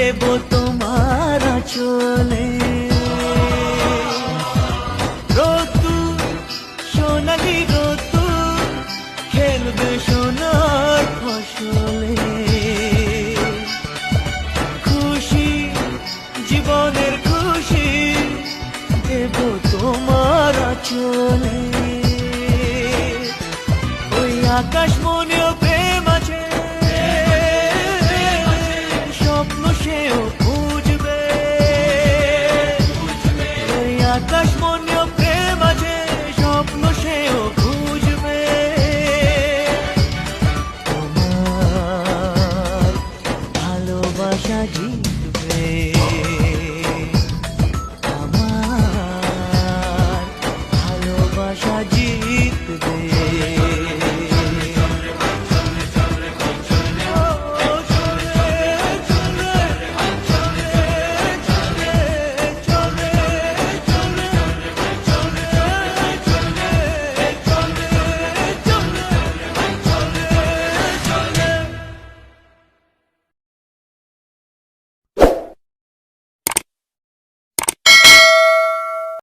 দেব তোমার আঁচলে। রোদ্দুর, সোনালি রোদ্দুর খেলবে সোনার ফসলে। খুশি, জীবনের খুশি দেব তোমার আঁচলে। ওই আকাশ মনেও প্রেম আছে, স্বপ্ন সেও খুঁজবে। ওই আকাশ মনেও প্রেম আছে, স্বপ্ন সেও খুঁজবে। তোমার ভালোবাসা জিতবে, আমার ভালোবাসা জিতবে।